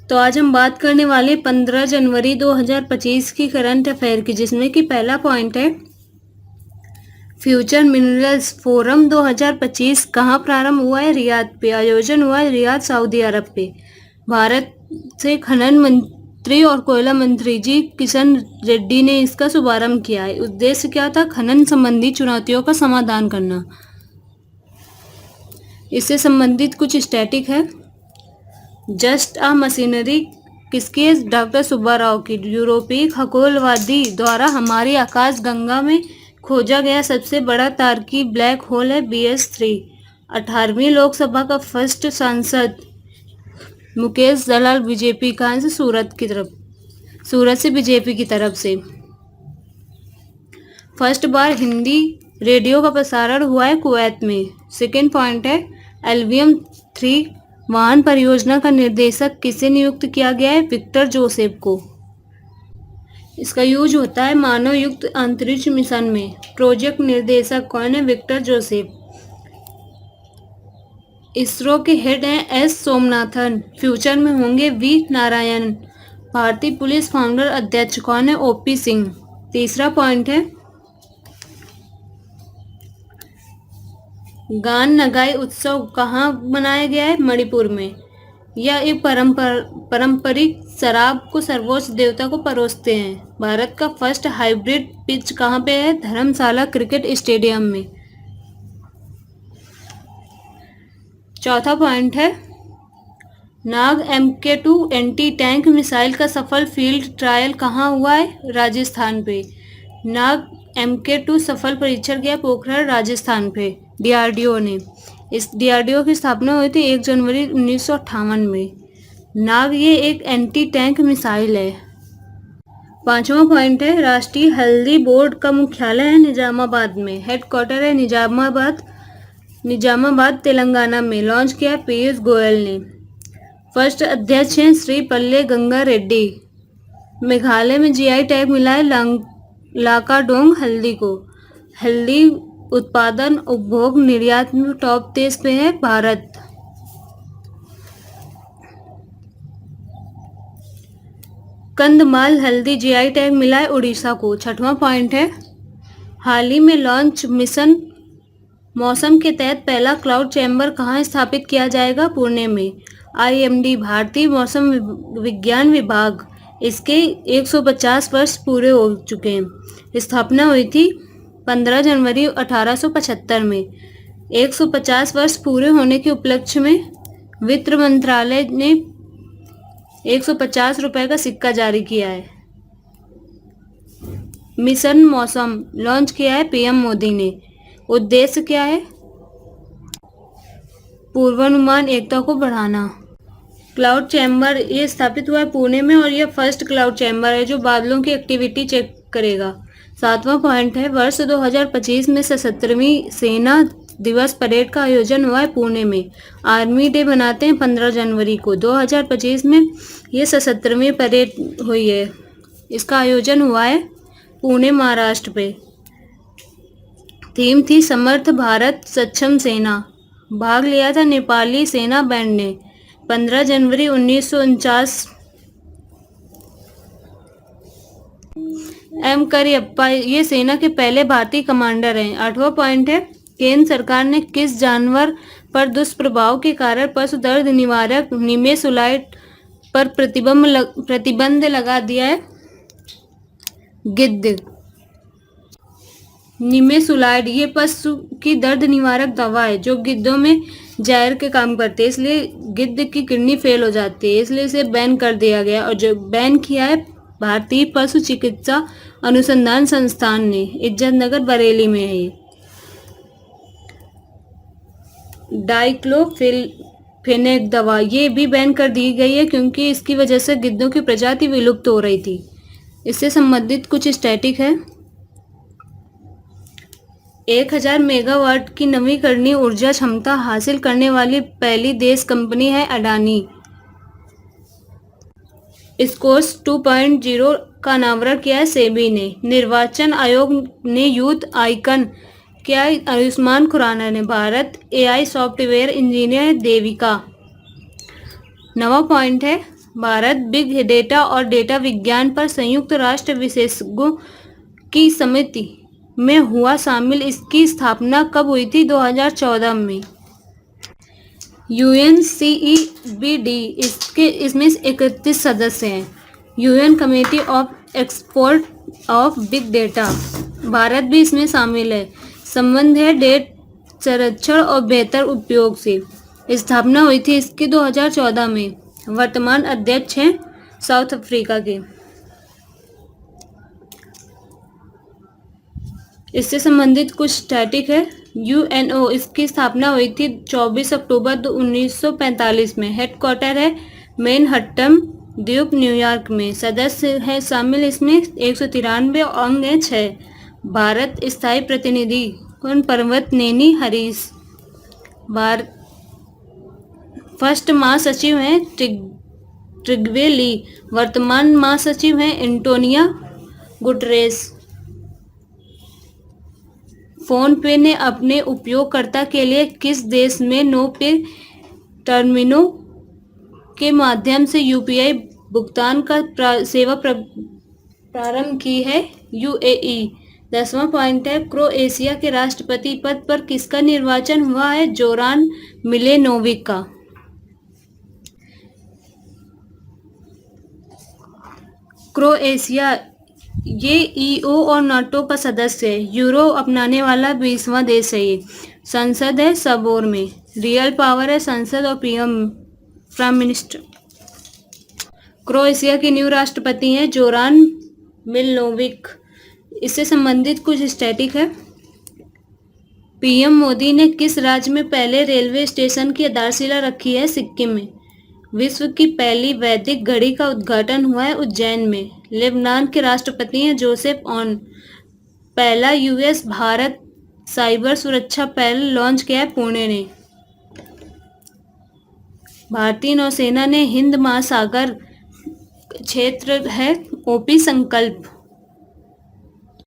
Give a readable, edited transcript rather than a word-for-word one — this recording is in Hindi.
तो आज हम बात करने वाले 15 जनवरी 2025 की करंट अफेयर की, जिसमें कि पहला पॉइंट है फ्यूचर मिनरल्स फोरम 2025 कहाँ प्रारंभ हुआ है? रियाद पे आयोजन हुआ है, रियाद सऊदी अरब पे। भारत से खनन मंत्री और कोयला मंत्री जी किशन रेड्डी ने इसका शुभारंभ किया है। उद्देश्य क्या था? खनन संबंधी चुनौतियों का समाधान करना। इससे संबंधित कुछ स्टैटिक है। जस्ट अ मशीनरी किसकी है? डॉक्टर सुब्बा राव की। यूरोपीय खगोलवादी द्वारा हमारी आकाश गंगा में खोजा गया सबसे बड़ा तारकी ब्लैक होल है BS3। 18वीं लोकसभा का फर्स्ट सांसद मुकेश दलाल बीजेपी। कहाँ से? सूरत से बीजेपी की तरफ से। फर्स्ट बार हिंदी रेडियो का प्रसारण हुआ है कुवैत में। सेकेंड पॉइंट है एल्वियम 3 वाहन परियोजना का निर्देशक किसे नियुक्त किया गया है? विक्टर जोसेफ को। इसका यूज होता है मानव युक्त अंतरिक्ष मिशन में। प्रोजेक्ट निर्देशक कौन है? Victor Joseph. इसरो के हेड हैं S सोमनाथन। फ्यूचर में होंगे V नारायण। भारतीय पुलिस फाउंडर अध्यक्ष कौन है? OP सिंह। तीसरा पॉइंट है गान नगाई उत्सव कहाँ मनाया गया है? मणिपुर में। यह एक पारंपरिक शराब को सर्वोच्च देवता को परोसते हैं। भारत का फर्स्ट हाइब्रिड पिच कहाँ पे है? धर्मशाला क्रिकेट स्टेडियम में। चौथा पॉइंट है नाग MK2 एंटी टैंक मिसाइल का सफल फील्ड ट्रायल कहाँ हुआ है? राजस्थान पे। नाग MK2 सफल परीक्षण किया पोखरण राजस्थान पे DRDO ने। इस DRDO की स्थापना हुई थी 1 जनवरी 1958 में। नाग ये एक एंटी टैंक मिसाइल है। पांचवा पॉइंट है राष्ट्रीय हल्दी बोर्ड का मुख्यालय है निजामाबाद में। हेडक्वार्टर है निजामाबाद तेलंगाना में। लॉन्च किया पीयूष गोयल ने। फर्स्ट अध्यक्ष हैं श्री पल्ले गंगा रेड्डी। मेघालय में GI टैग मिला है लाकाडोंग हल्दी को। हल्दी उत्पादन उपभोग निर्यात में टॉप देश पे है भारत। कंधमाल हल्दी GI टैग मिला है उड़ीसा को। छठवां पॉइंट है हाल ही में लॉन्च मिशन मौसम के तहत पहला क्लाउड चैम्बर कहाँ स्थापित किया जाएगा? पुणे में। IMD भारतीय मौसम विज्ञान विभाग, इसके 150 वर्ष पूरे हो चुके हैं। स्थापना हुई थी 15 जनवरी 1875 में। 150 वर्ष पूरे होने के उपलक्ष्य में वित्त मंत्रालय ने 150 रुपए का सिक्का जारी किया है। मिशन मौसम लॉन्च किया है PM मोदी ने। उद्देश्य क्या है? पूर्वानुमान एकता को बढ़ाना। क्लाउड चैम्बर ये स्थापित हुआ है पुणे में और यह फर्स्ट क्लाउड चैम्बर है जो बादलों की एक्टिविटी चेक करेगा। सातवां पॉइंट है वर्ष 2025 में 77वीं सेना दिवस परेड का आयोजन हुआ है पुणे में। आर्मी डे मनाते हैं 15 जनवरी को। 2025 में ये 77वीं परेड हुई है। इसका आयोजन हुआ है पुणे महाराष्ट्र पे। थीम थी समर्थ भारत सक्षम सेना। भाग लिया था नेपाली सेना बैंड ने। 15 जनवरी 1949 M करियप्पा ये सेना के पहले भारतीय कमांडर हैं। आठवां पॉइंट है केंद्र सरकार ने किस जानवर पर दुष्प्रभाव के कारण पशु दर्द निवारक निमेसुलाइड पर प्रतिबंध लगा दिया है? गिद्ध। निमेसुलाइड ये पशु की दर्द निवारक दवा है जो गिद्धों में जहर के काम करते हैं, इसलिए गिद्ध की किडनी फेल हो जाती है, इसलिए इसे बैन कर दिया गया। और जो बैन किया है भारतीय पशु चिकित्सा अनुसंधान संस्थान ने। इज्जत नगर बरेली में है ये। डाइक्लोफेनेक दवा ये भी बैन कर दी गई है क्योंकि इसकी वजह से गिद्धों की प्रजाति विलुप्त हो रही थी। इससे संबंधित कुछ स्टैटिक है। 1000 मेगावाट की नवीकरणीय ऊर्जा क्षमता हासिल करने वाली पहली देश कंपनी है अडानी। स्कोर्स 2.0 का अनावरण किया है सेबी ने। निर्वाचन आयोग ने यूथ आइकन किया आयुष्मान खुराना ने। Bharat AI software engineer Devika. 9वां पॉइंट है भारत बिग डेटा और डेटा विज्ञान पर संयुक्त राष्ट्र विशेषज्ञों की समिति में हुआ शामिल। इसकी स्थापना कब हुई थी? 2014 में। UNCEBD इसमें 31 सदस्य हैं। UN committee of export of big data, Bharat भी इसमें शामिल है। संबंध है डेटा संरक्षण और बेहतर उपयोग से। स्थापना हुई थी इसकी 2014 में। वर्तमान अध्यक्ष हैं साउथ अफ्रीका के। इससे संबंधित कुछ स्टैटिक है। यूएनओ इसकी स्थापना हुई थी 24 अक्टूबर 1945 में। हेडक्वार्टर है मैनहट्टन द्वीप, न्यूयॉर्क में। सदस्य है शामिल इसमें 193, अंग है 6। भारत स्थायी प्रतिनिधि कौन? पर्वत नेनी हरीश। फर्स्ट महासचिव हैं ट्रिग्वे ली। वर्तमान महासचिव हैं एंटोनिया गुटरेस। फोन पे ने अपने उपयोगकर्ता के लिए किस देश में नो पे टर्मिनलों के माध्यम से यूपीआई भुगतान का सेवा प्रारंभ की है? यूएई। 10वां पॉइंट है क्रोएशिया के राष्ट्रपति पद पर किसका निर्वाचन हुआ है? जोरान मिलेनोविक का। क्रोएशिया ये ईयू और नाटो का सदस्य है। यूरो अपनाने वाला 20वां देश है ये। संसद है सबोर में। रियल पावर है संसद और प्राइम मिनिस्टर। क्रोएशिया के न्यू राष्ट्रपति हैं जोरान मिलनोविक। इससे संबंधित कुछ स्टैटिक है। पीएम मोदी ने किस राज्य में पहले रेलवे स्टेशन की आधारशिला रखी है? सिक्किम में। विश्व की पहली वैदिक घड़ी का उद्घाटन हुआ है उज्जैन में। लेबनान के राष्ट्रपति हैं जोसेफ ऑन। पहला यूएस भारत साइबर सुरक्षा पहल लॉन्च किया है पुणे ने। भारतीय नौसेना ने हिंद महासागर क्षेत्र है ओपी संकल्प